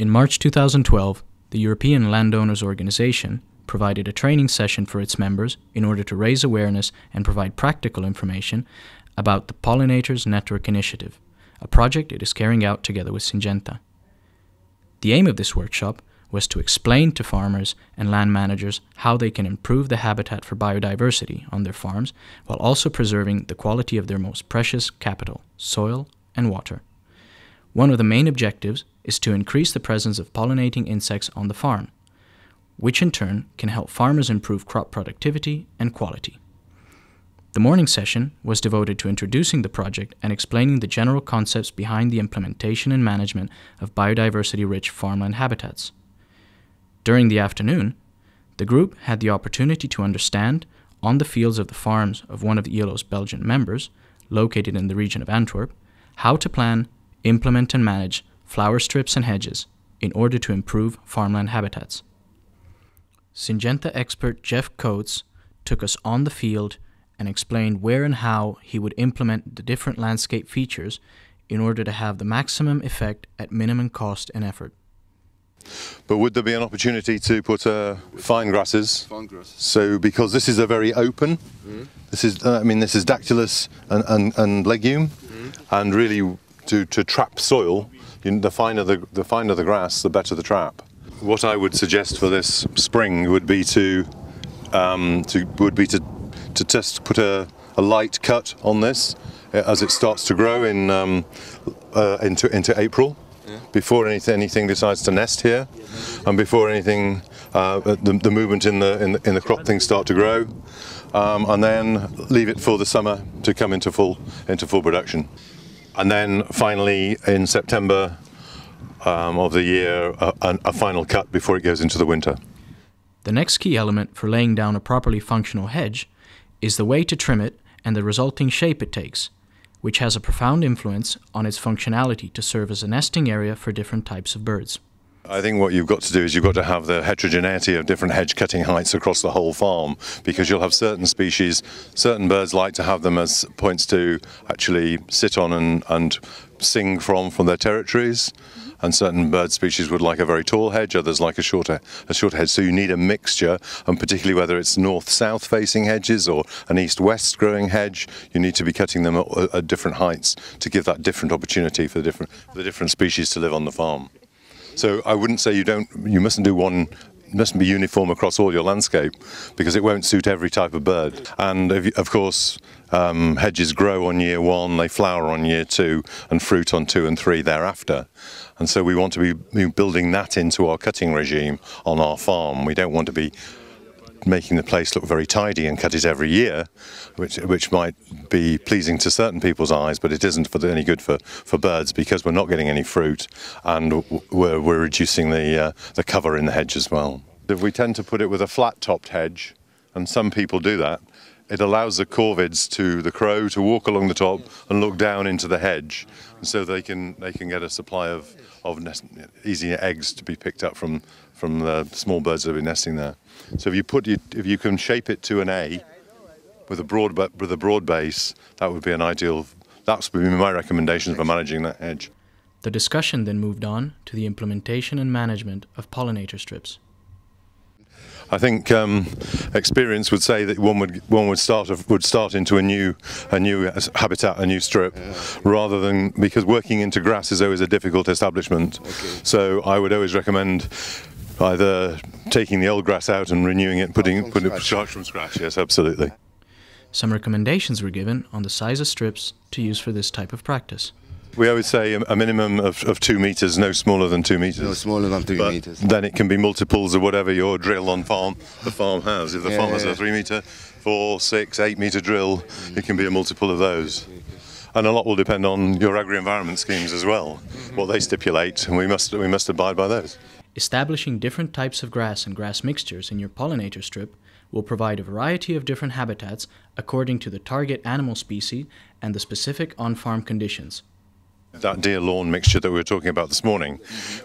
In March 2012, the European Landowners Organization provided a training session for its members in order to raise awareness and provide practical information about the Pollinators Network Initiative, a project it is carrying out together with Syngenta. The aim of this workshop was to explain to farmers and land managers how they can improve the habitat for biodiversity on their farms while also preserving the quality of their most precious capital, soil and water. One of the main objectives is to increase the presence of pollinating insects on the farm, which in turn can help farmers improve crop productivity and quality. The morning session was devoted to introducing the project and explaining the general concepts behind the implementation and management of biodiversity-rich farmland habitats. During the afternoon, the group had the opportunity to understand, on the fields of the farms of one of the ILO's Belgian members, located in the region of Antwerp, how to plan, implement and manage flower strips and hedges in order to improve farmland habitats. Syngenta expert Jeff Coates took us on the field and explained where and how he would implement the different landscape features in order to have the maximum effect at minimum cost and effort. But would there be an opportunity to put fine grasses? Fine grasses. So because this is a very open, this is this is dactylus and legume, and really to trap soil, the finer the grass, the better the trap. What I would suggest for this spring would be to just put a light cut on this as it starts to grow into April. Before anything decides to nest here, and before anything, the movement in the crop things start to grow, and then leave it for the summer to come into full production, and then finally in September of the year a final cut before it goes into the winter. The next key element for laying down a properly functional hedge is the way to trim it and the resulting shape it takes, which has a profound influence on its functionality to serve as a nesting area for different types of birds. I think what you've got to do is you've got to have the heterogeneity of different hedge cutting heights across the whole farm, because you'll have certain species, certain birds like to have them as points to actually sit on and sing from their territories, and certain bird species would like a very tall hedge, others like a short hedge. So you need a mixture, and particularly whether it's north-south facing hedges or an east-west growing hedge, you need to be cutting them at different heights to give that different opportunity for the different species to live on the farm. So I wouldn't say you mustn't do one. Mustn't be uniform across all your landscape, because it won't suit every type of bird. And of course, hedges grow on year 1, they flower on year 2, and fruit on 2 and 3 thereafter. And so we want to be building that into our cutting regime on our farm. We don't want to be making the place look very tidy and cut it every year, which might be pleasing to certain people's eyes, but it isn't any good for birds, because we're not getting any fruit, and we're reducing the cover in the hedge as well. If we tend to put it with a flat-topped hedge, and some people do that, it allows the corvids to the crow to walk along the top and look down into the hedge, and so they can get a supply of easy eggs to be picked up from the small birds that are nesting there. So if you can shape it to an A with a broad base, that would be an ideal. That would be my recommendation for managing that hedge. The discussion then moved on to the implementation and management of pollinator strips. I think experience would say that one would start into a new habitat, a new strip, rather than, because working into grass is always a difficult establishment. So I would always recommend either taking the old grass out and renewing it, putting it from scratch. Yes, absolutely. Some recommendations were given on the size of strips to use for this type of practice. We always say a minimum of 2 meters, no smaller than 2 meters. No smaller than 2 meters. Then it can be multiples of whatever your drill on the farm has. If the farm has a 3 meter, 4, 6, 8 meter drill, it can be a multiple of those. And a lot will depend on your agri-environment schemes as well, what they stipulate, and we must abide by those. Establishing different types of grass and grass mixtures in your pollinator strip will provide a variety of different habitats according to the target animal species and the specific on-farm conditions. That deer lawn mixture that we were talking about this morning,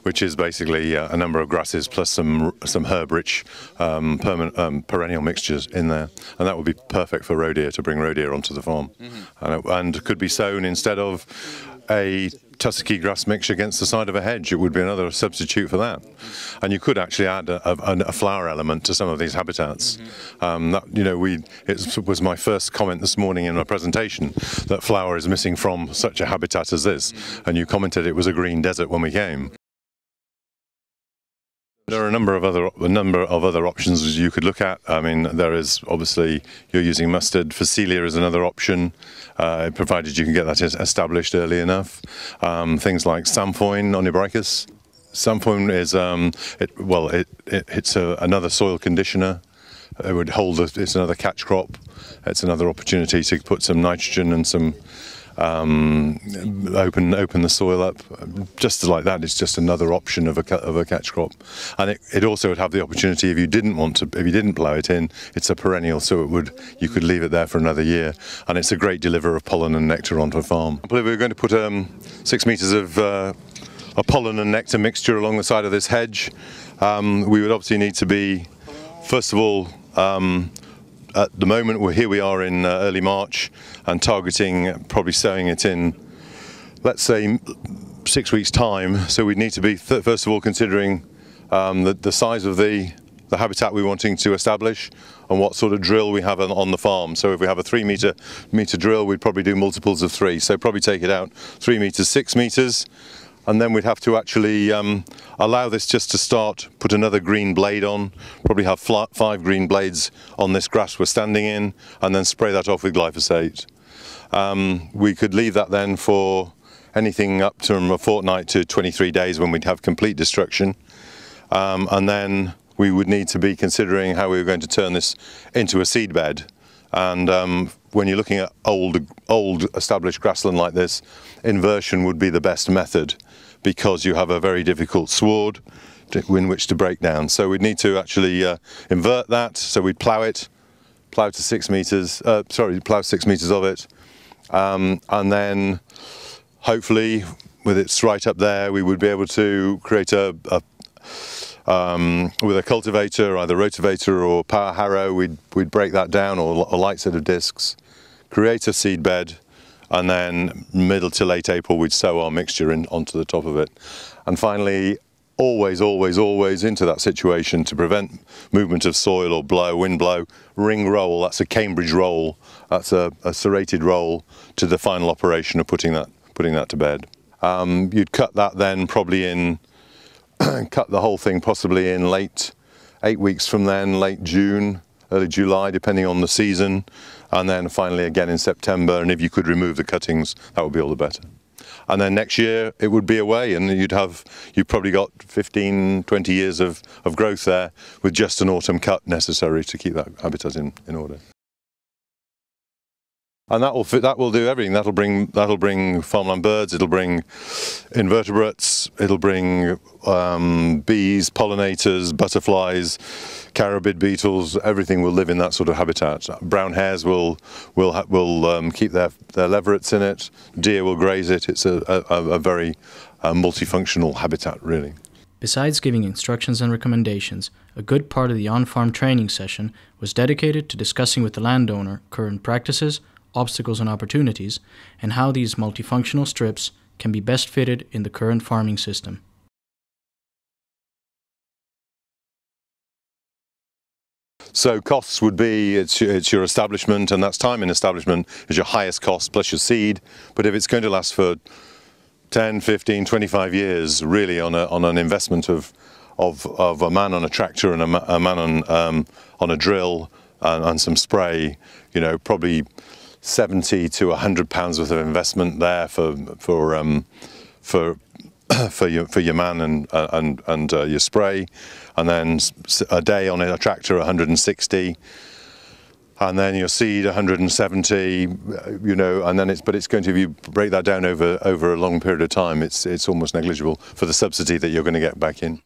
which is basically a number of grasses plus some herb-rich perennial mixtures in there, and that would be perfect for roe deer, to bring roe deer onto the farm, and could be sown instead of a tussocky grass mixture against the side of a hedge. It would be another substitute for that. And you could actually add a flower element to some of these habitats. It was my first comment this morning in my presentation that flower is missing from such a habitat as this. And you commented it was a green desert when we came. There are a number of other options you could look at. I mean, there is obviously, you're using mustard. Phacelia is another option, provided you can get that established early enough. Things like Samphoin onybricus. Samphoin is it's another soil conditioner. It would hold. It's another catch crop. It's another opportunity to put some nitrogen and some. Open the soil up, just like that. It's just another option of a catch crop, and it also would have the opportunity if you didn't plough it in. It's a perennial, so you could leave it there for another year, and it's a great deliverer of pollen and nectar onto a farm. I believe we're going to put 6 meters of a pollen and nectar mixture along the side of this hedge. We would obviously need to be, first of all. At the moment, we are in early March and targeting probably sowing it in, let's say, 6 weeks' time. So we'd need to be, first of all, considering the size of the habitat we're wanting to establish and what sort of drill we have on the farm. So if we have a 3 meter drill, we'd probably do multiples of 3. So probably take it out 3 meters, 6 meters. And then we'd have to actually allow this just to start, put another green blade on, probably have 5 green blades on this grass we're standing in, and then spray that off with glyphosate. We could leave that then for anything up to a fortnight to 23 days when we'd have complete destruction. And then we would need to be considering how we were going to turn this into a seed bed. And when you're looking at old established grassland like this, inversion would be the best method, because you have a very difficult sward in which to break down. So we'd need to actually invert that. So we'd plough 6 meters of it, and then hopefully, with its right up there, we would be able to create with a cultivator, either rotavator or power harrow, we'd break that down, or a light set of discs, create a seed bed, and then middle to late April we'd sow our mixture onto the top of it. And finally, always into that situation to prevent movement of soil or wind blow, ring roll. That's a Cambridge roll. That's a serrated roll to the final operation of putting that to bed. You'd cut that then probably in. Cut the whole thing possibly in late 8 weeks from then, late June, early July, depending on the season, and then finally again in September. And if you could remove the cuttings, that would be all the better. And then next year it would be away, and you've probably got 15, 20 years of growth there, with just an autumn cut necessary to keep that habitat in order. And that will do everything. That'll bring farmland birds. It'll bring invertebrates. It'll bring bees, pollinators, butterflies, carabid beetles. Everything will live in that sort of habitat. Brown hares will keep their leverets in it. Deer will graze it. It's a very multifunctional habitat, really. Besides giving instructions and recommendations, a good part of the on-farm training session was dedicated to discussing with the landowner current practices, obstacles and opportunities, and how these multifunctional strips can be best fitted in the current farming system. So costs would be, it's your establishment, and that's time in establishment is your highest cost, plus your seed. But if it's going to last for 10, 15, 25 years, really on an investment of a man on a tractor and a man on a drill and some spray, probably 70 to 100 pounds worth of investment there for your man and your spray, and then a day on a tractor 160, and then your seed 170, and then it's going to, if you break that down over a long period of time, it's almost negligible for the subsidy that you're going to get back in.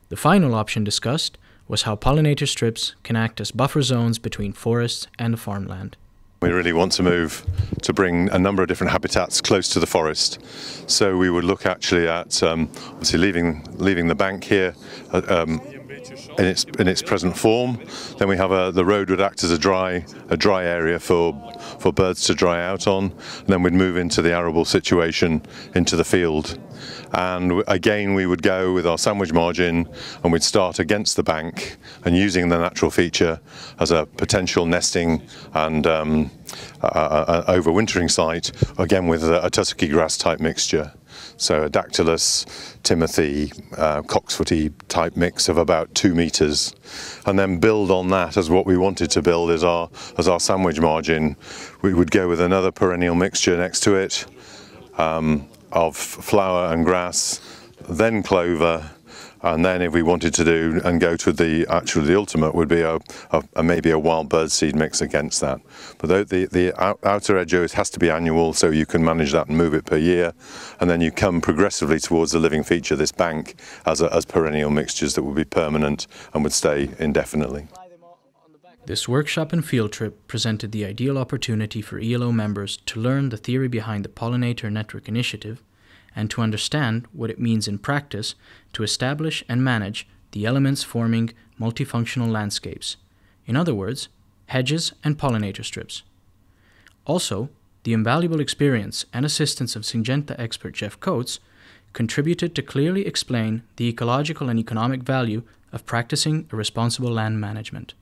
The final option discussed was how pollinator strips can act as buffer zones between forests and farmland. We really want to move to bring a number of different habitats close to the forest. So we would look actually at obviously leaving the bank here in its present form. Then we have the road would act as a dry area for birds to dry out on. And then we'd move into the arable situation into the field. And again, we would go with our sandwich margin, and we'd start against the bank and using the natural feature as a potential nesting and overwintering site, again with a tussocky grass type mixture. So a Dactylus, Timothy, Coxfooty type mix of about 2 meters, and then build on that as what we wanted to build as our sandwich margin. We would go with another perennial mixture next to it of flower and grass, then clover, and then if we wanted to do and go to the ultimate would be maybe a wild bird seed mix against that. But the outer edge has to be annual, so you can manage that and move it per year, and then you come progressively towards the living feature, this bank, as perennial mixtures that would be permanent and would stay indefinitely. This workshop and field trip presented the ideal opportunity for ELO members to learn the theory behind the Pollinator Network Initiative and to understand what it means in practice to establish and manage the elements forming multifunctional landscapes, in other words, hedges and pollinator strips. Also, the invaluable experience and assistance of Syngenta expert Jeff Coates contributed to clearly explain the ecological and economic value of practicing a responsible land management.